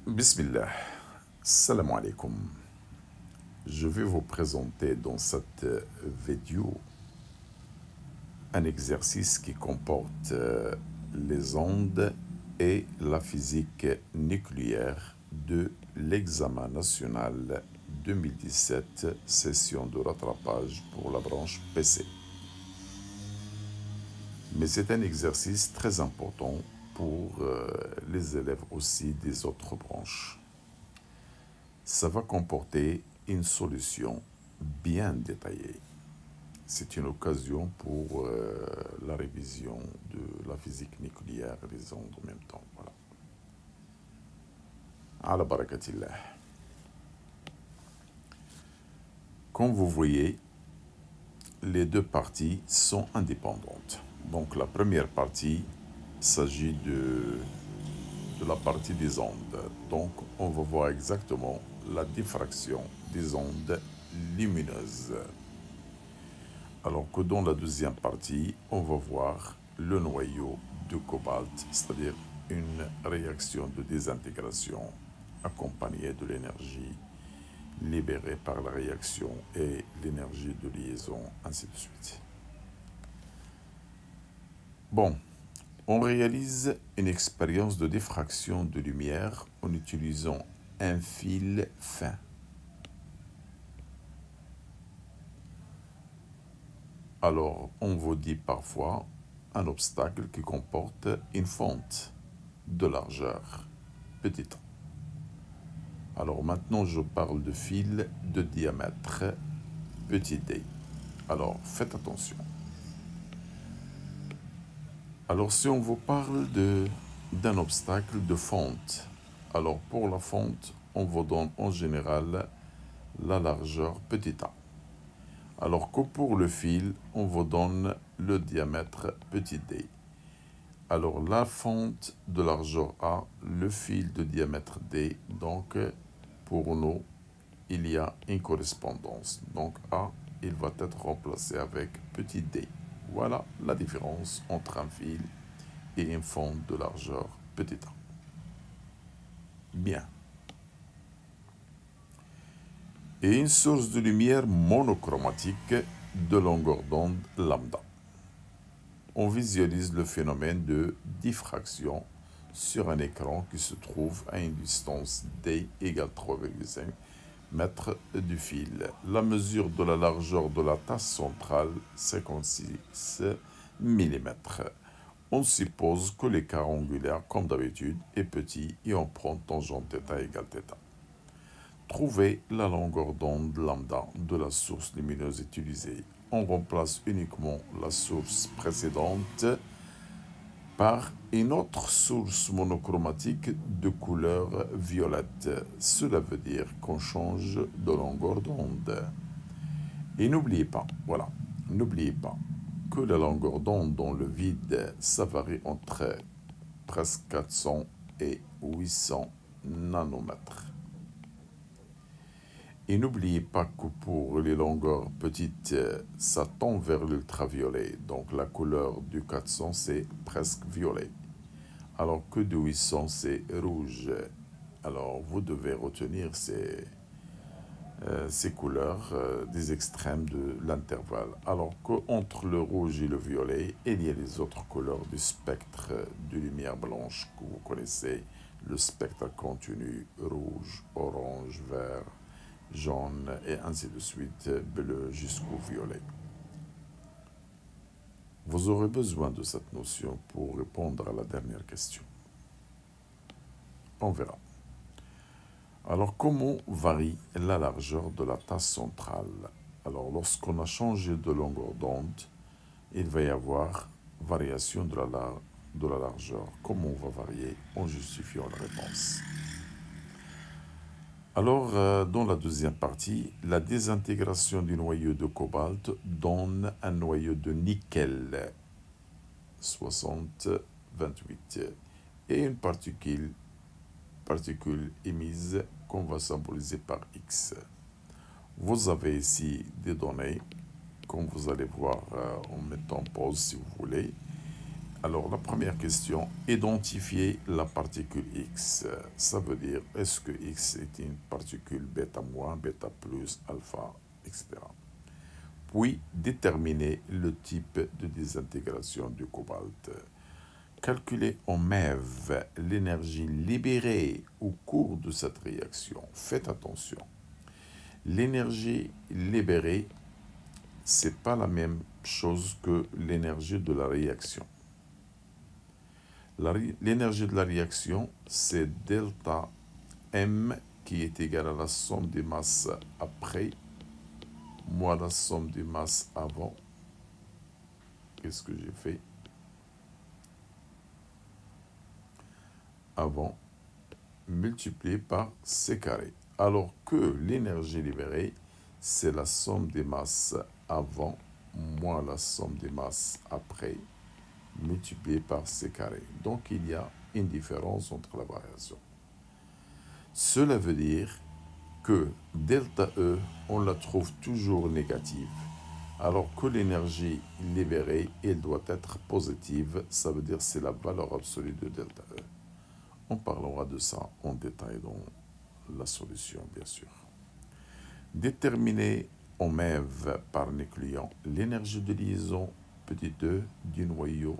Bismillah, salam alaikum. Je vais vous présenter dans cette vidéo un exercice qui comporte les ondes et la physique nucléaire de l'examen national 2017, session de rattrapage pour la branche PC. Mais c'est un exercice très important pour les élèves aussi des autres branches. Ça va comporter une solution bien détaillée. C'est une occasion pour la révision de la physique nucléaire et les ondes en même temps. Voilà. Ala barakatillah. Comme vous voyez, les deux parties sont indépendantes. Donc la première partie s'agit de la partie des ondes. Donc on va voir exactement la diffraction des ondes lumineuses. Alors que dans la deuxième partie, on va voir le noyau de cobalt, c'est-à-dire une réaction de désintégration accompagnée de l'énergie libérée par la réaction et l'énergie de liaison, ainsi de suite. Bon, on réalise une expérience de diffraction de lumière en utilisant un fil fin. Alors, on vous dit parfois un obstacle qui comporte une fente de largeur petit a. Alors maintenant, je parle de fil de diamètre petit d. Alors, faites attention. Alors, si on vous parle d'un obstacle de fente, alors pour la fente, on vous donne en général la largeur petit a. Alors que pour le fil, on vous donne le diamètre petit d. Alors la fente de largeur A, le fil de diamètre D, donc pour nous, il y a une correspondance. Donc A, il va être remplacé avec petit d. Voilà la différence entre un fil et une fente de largeur petit a. Bien. Et une source de lumière monochromatique de longueur d'onde lambda. On visualise le phénomène de diffraction sur un écran qui se trouve à une distance d égale 3,5 mètres du fil. La mesure de la largeur de la tasse centrale, 56 mm. On suppose que l'écart angulaire, comme d'habitude, est petit et on prend tangente θ égale θ. Trouver la longueur d'onde lambda de la source lumineuse utilisée. On remplace uniquement la source précédente par une autre source monochromatique de couleur violette. Cela veut dire qu'on change de longueur d'onde. Et n'oubliez pas, voilà, n'oubliez pas que la longueur d'onde dans le vide, ça varie entre presque 400 et 800 nanomètres. Et n'oubliez pas que pour les longueurs petites, ça tend vers l'ultraviolet. Donc la couleur du 400, c'est presque violet. Alors que de 800, c'est rouge. Alors vous devez retenir ces couleurs des extrêmes de l'intervalle. Alors qu'entre le rouge et le violet, il y a les autres couleurs du spectre de lumière blanche que vous connaissez. Le spectre continu, rouge, orange, vert, jaune et ainsi de suite, bleu jusqu'au violet. Vous aurez besoin de cette notion pour répondre à la dernière question. On verra. Alors, comment varie la largeur de la tasse centrale? Alors, lorsqu'on a changé de longueur d'onde, il va y avoir variation de la largeur. Comment on va varier en justifiant la réponse? Alors, dans la deuxième partie, la désintégration du noyau de cobalt donne un noyau de nickel, 60-28, et une particule émise qu'on va symboliser par X. Vous avez ici des données, comme vous allez voir en mettant pause si vous voulez. Alors, la première question, identifier la particule X. Ça veut dire, est-ce que X est une particule bêta moins, bêta plus, alpha, etc. Puis, déterminer le type de désintégration du cobalt. Calculer en MeV l'énergie libérée au cours de cette réaction. Faites attention. L'énergie libérée, ce n'est pas la même chose que l'énergie de la réaction. L'énergie de la réaction, c'est delta M qui est égal à la somme des masses après moins la somme des masses avant. Qu'est-ce que j'ai fait? Avant, multiplié par C carré. Alors que l'énergie libérée, c'est la somme des masses avant moins la somme des masses après, multiplié par C carré. Donc il y a une différence entre la variation. Cela veut dire que delta E, on la trouve toujours négative, alors que l'énergie libérée, elle doit être positive, ça veut dire c'est la valeur absolue de delta E. On parlera de ça en détail dans la solution, bien sûr. Déterminer en MEV par nucléon l'énergie de liaison petit e du noyau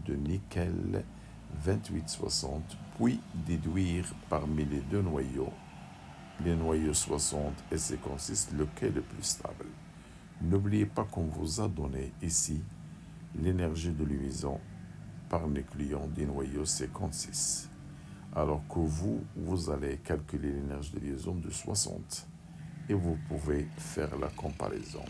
de nickel 2860, puis déduire parmi les deux noyaux, les noyaux 60 et 56, lequel est le plus stable. N'oubliez pas qu'on vous a donné ici l'énergie de liaison par nucléon du noyau 56. Alors que vous allez calculer l'énergie de liaison de 60 et vous pouvez faire la comparaison.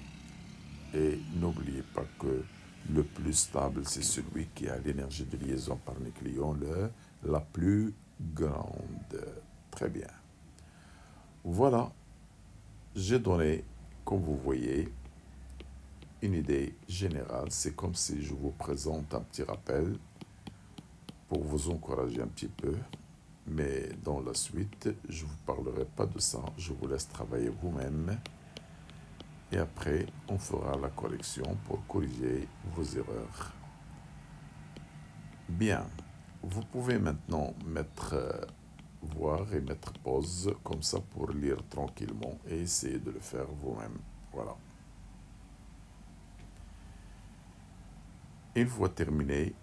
Et n'oubliez pas que le plus stable, c'est celui qui a l'énergie de liaison par nucléon la plus grande. Très bien. Voilà, j'ai donné, comme vous voyez, une idée générale. C'est comme si je vous présente un petit rappel pour vous encourager un petit peu. Mais dans la suite, je ne vous parlerai pas de ça. Je vous laisse travailler vous-même. Et après, on fera la correction pour corriger vos erreurs. Bien, vous pouvez maintenant voir et mettre pause comme ça pour lire tranquillement et essayer de le faire vous-même. Voilà. Une fois terminé,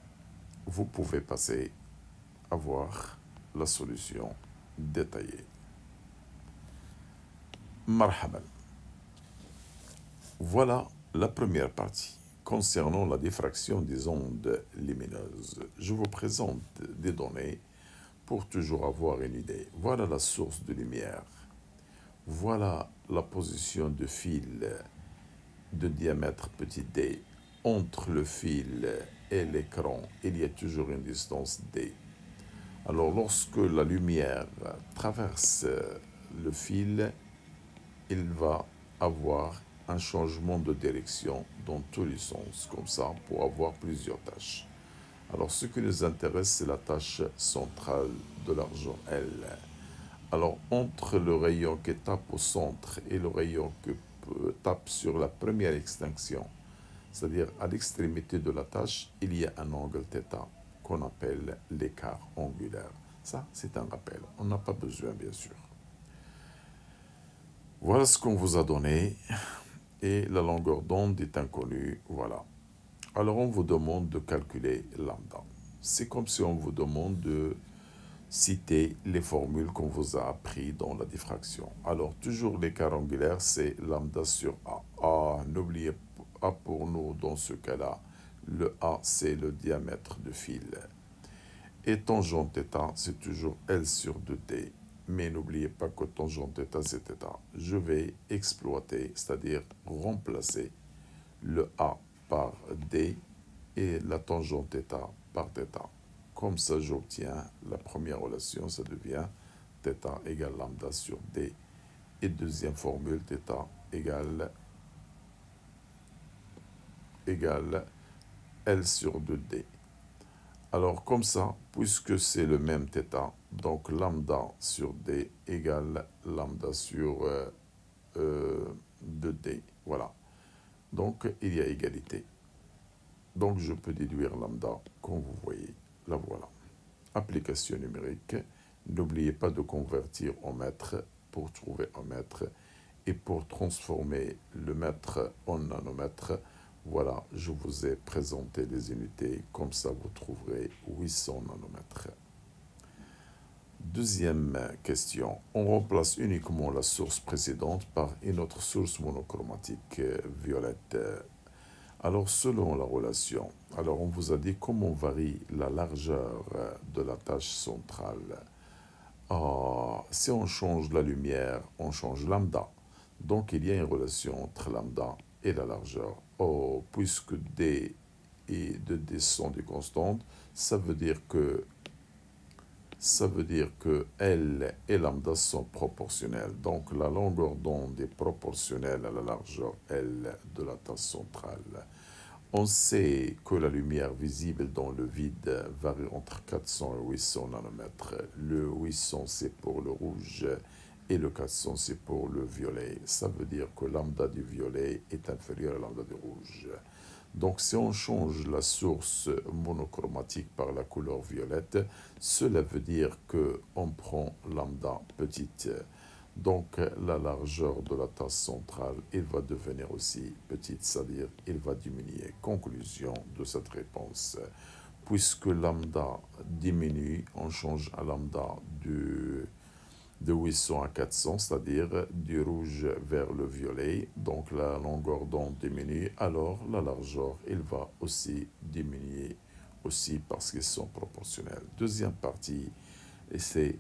vous pouvez passer à voir la solution détaillée. Marhaban. Voilà la première partie. Concernant la diffraction des ondes lumineuses, je vous présente des données pour toujours avoir une idée. Voilà la source de lumière. Voilà la position de fil de diamètre petit d. Entre le fil et l'écran, il y a toujours une distance d. Alors, lorsque la lumière traverse le fil, il va avoir un changement de direction dans tous les sens, comme ça, pour avoir plusieurs tâches. Alors, ce qui nous intéresse, c'est la tâche centrale de l'argent L. Alors, entre le rayon qui tape au centre et le rayon qui tape sur la première extinction, c'est-à-dire à l'extrémité de la tâche, il y a un angle θ qu'on appelle l'écart angulaire. Ça, c'est un rappel. On n'a pas besoin, bien sûr. Voilà ce qu'on vous a donné. Et la longueur d'onde est inconnue. Voilà. Alors, on vous demande de calculer lambda. C'est comme si on vous demande de citer les formules qu'on vous a appris dans la diffraction. Alors, toujours l'écart angulaire, c'est lambda sur A. A, n'oubliez pas pour nous, dans ce cas-là, le A, c'est le diamètre de fil. Et tangent θ, c'est toujours L sur 2D. Mais n'oubliez pas que tangent θ, c'est θ. Je vais exploiter, c'est-à-dire remplacer le A par D et la tangent θ par θ. Comme ça, j'obtiens la première relation, ça devient θ égale lambda sur D. Et deuxième formule, θ égale L sur 2D. Alors, comme ça, puisque c'est le même θ, donc lambda sur D égale lambda sur 2D. Voilà. Donc, il y a égalité. Donc, je peux déduire lambda, comme vous voyez. La voilà. Application numérique. N'oubliez pas de convertir en mètre pour trouver un mètre. Et pour transformer le mètre en nanomètre, voilà, je vous ai présenté les unités. Comme ça, vous trouverez 800 nanomètres. Deuxième question. On remplace uniquement la source précédente par une autre source monochromatique violette. Alors, selon la relation, alors on vous a dit comment varie la largeur de la tâche centrale. Si on change la lumière, on change lambda. Donc, il y a une relation entre lambda et la largeur. Puisque d et d sont des constantes, ça veut dire que L et lambda sont proportionnels. Donc, la longueur d'onde est proportionnelle à la largeur L de la tâche centrale. On sait que la lumière visible dans le vide varie entre 400 et 800 nanomètres. Le 800, c'est pour le rouge et le 400, c'est pour le violet. Ça veut dire que lambda du violet est inférieur à lambda du rouge. Donc, si on change la source monochromatique par la couleur violette, cela veut dire qu'on prend lambda petite. Donc, la largeur de la tasse centrale, elle va devenir aussi petite, c'est-à-dire elle va diminuer. Conclusion de cette réponse. Puisque lambda diminue, on change à lambda de 800 à 400, c'est-à-dire du rouge vers le violet. Donc, la longueur d'onde diminue, alors la largeur, elle va aussi diminuer aussi parce qu'ils sont proportionnels. Deuxième partie, et c'est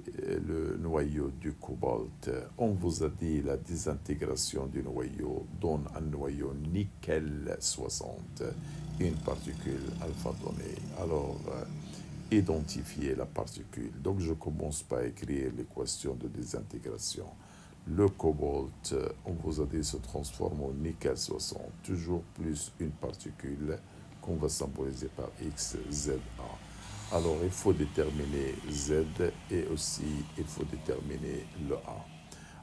le noyau du cobalt. On vous a dit la désintégration du noyau donne un noyau nickel 60, une particule alpha donnée. Alors, identifier la particule. Donc, je commence par écrire l'équation de désintégration. Le cobalt, on vous a dit, se transforme en nickel 60, toujours plus une particule qu'on va symboliser par X, Z, A. Alors, il faut déterminer Z et aussi il faut déterminer le A.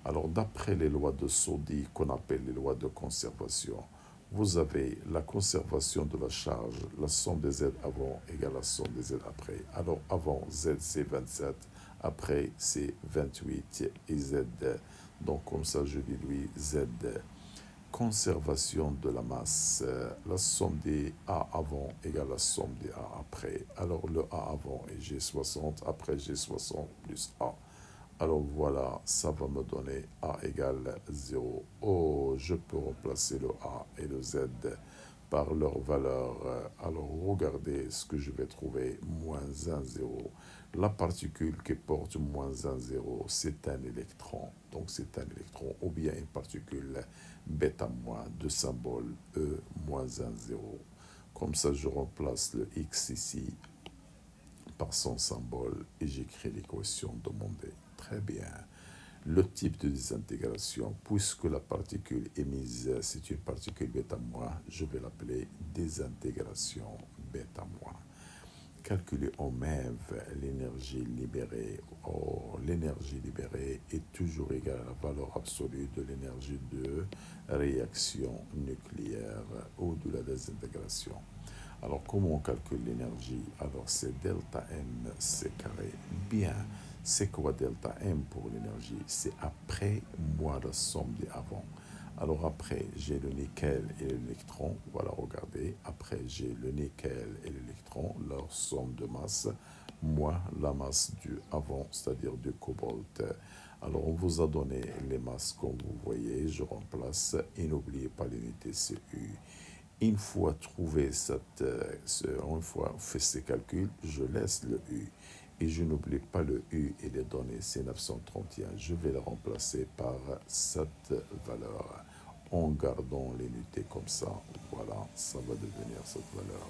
Alors, d'après les lois de Soddy, qu'on appelle les lois de conservation, vous avez la conservation de la charge, la somme des Z avant égale la somme des Z après. Alors, avant, Z, c'est 27, après, c'est 28 et Z. Donc, comme ça, je déduis Z. Conservation de la masse, la somme des A avant égale la somme des A après. Alors le A avant est G60, après G60 plus A. Alors voilà, ça va me donner A égale 0. Je peux remplacer le A et le Z par leur valeur. Alors regardez ce que je vais trouver, moins 1, 0. La particule qui porte moins 1, 0, c'est un électron. Donc c'est un électron ou bien une particule bêta moins de symbole E moins 1, 0. Comme ça, je remplace le X ici par son symbole et j'écris l'équation demandée. Très bien. Le type de désintégration, puisque la particule émise, c'est une particule bêta moins, je vais l'appeler désintégration bêta moins. Calculer en MEV l'énergie libérée. L'énergie libérée est toujours égale à la valeur absolue de l'énergie de réaction nucléaire ou de la désintégration. Alors, comment on calcule l'énergie? Alors, c'est delta M C carré. Bien, c'est quoi delta M pour l'énergie? C'est après moins la somme des avant. Alors après, j'ai le nickel et l'électron. Voilà, regardez. Après, j'ai le nickel et l'électron, leur somme de masse, moins la masse du avant, c'est-à-dire du cobalt. Alors, on vous a donné les masses comme vous voyez. Je remplace et n'oubliez pas l'unité CU. Une fois trouvé une fois fait ces calculs, je laisse le U. Et je n'oublie pas le U et les données, c'est 931. Je vais le remplacer par cette valeur en gardant l'unité comme ça. Voilà, ça va devenir cette valeur.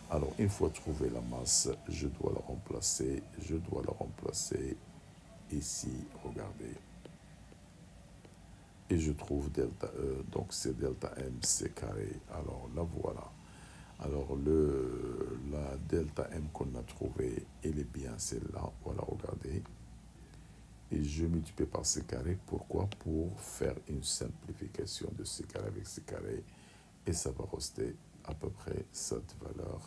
Alors, une fois trouvé la masse, je dois la remplacer. Je dois la remplacer ici, regardez. Et je trouve delta E, donc c'est delta M, C carré. Alors, la voilà. Alors, la delta M qu'on a trouvée, elle est bien celle-là. Voilà, regardez. Et je multiplie par C carré. Pourquoi? Pour faire une simplification de C carré avec C carré. Et ça va rester à peu près cette valeur.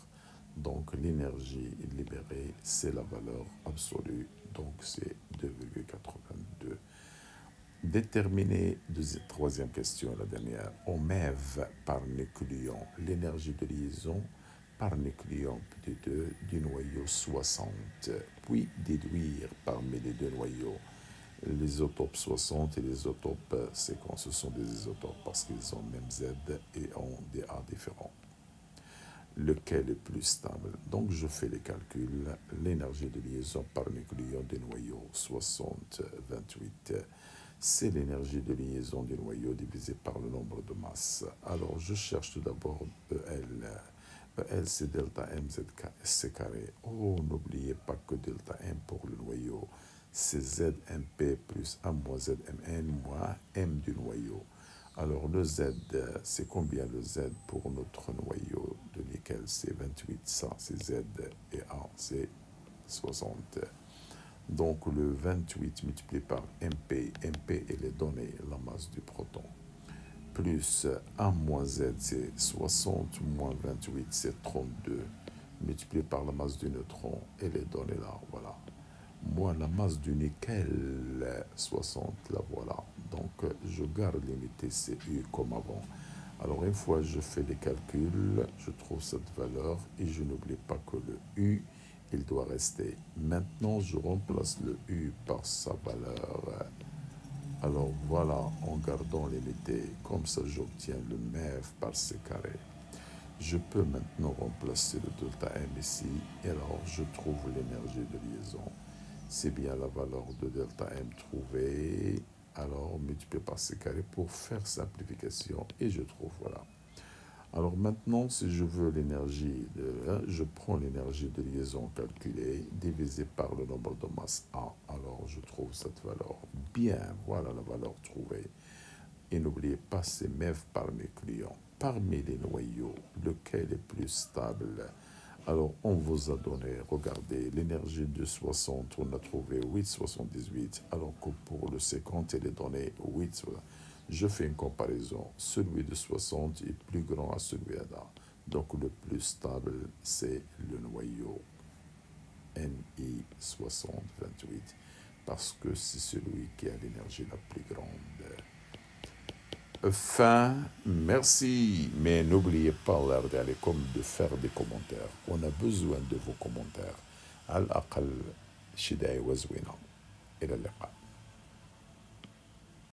Donc l'énergie libérée, c'est la valeur absolue, donc c'est 2,82. Déterminer, troisième question, la dernière. On mève par nucléon l'énergie de liaison par nucléon P2 du noyau 60, puis déduire parmi les deux noyaux les isotopes 60 et les isotopes 50. Ce sont des isotopes parce qu'ils ont même Z et ont des A différents. Lequel est plus stable? Donc je fais les calculs. L'énergie de liaison par nucléon des noyaux 60, 28. C'est l'énergie de liaison du noyau divisé par le nombre de masses. Alors, je cherche tout d'abord EL. EL, c'est delta M, ZC carré. Oh, n'oubliez pas que delta M pour le noyau, c'est ZMP plus 1 moins ZMN moins M du noyau. Alors, le Z, c'est combien le Z pour notre noyau de nickel? C'est 28, ça, c'est Z, et A, c'est 60. Donc le 28 multiplié par MP, MP est les données, la masse du proton, plus 1 moins Z, c'est 60 moins 28, c'est 32, multiplié par la masse du neutron et les données là, voilà. Moins la masse du nickel, 60, la voilà. Donc je garde l'unité CU comme avant. Alors une fois je fais les calculs, je trouve cette valeur et je n'oublie pas que le U, il doit rester. Maintenant, je remplace le U par sa valeur. Alors voilà, en gardant l'unité, comme ça j'obtiens le MEV par C carré. Je peux maintenant remplacer le delta M ici, et alors je trouve l'énergie de liaison. C'est bien la valeur de delta M trouvée, alors multiplié par C carré pour faire simplification, et je trouve, voilà. Alors maintenant, si je veux l'énergie, je prends l'énergie de liaison calculée divisée par le nombre de masse A. Alors je trouve cette valeur. Bien, voilà la valeur trouvée. Et n'oubliez pas, c'est MEV par nucléon. Parmi les noyaux, lequel est plus stable? Alors on vous a donné, regardez, l'énergie de 60, on a trouvé 8,78, alors que pour le 50, elle est donnée 8. Je fais une comparaison. Celui de 60 est plus grand à celui là. Donc le plus stable, c'est le noyau NI 6028 parce que c'est celui qui a l'énergie la plus grande. Fin, merci. Mais n'oubliez pas de faire des commentaires. On a besoin de vos commentaires. Al-Aqal Shidai Wazwina. إلى اللقاء.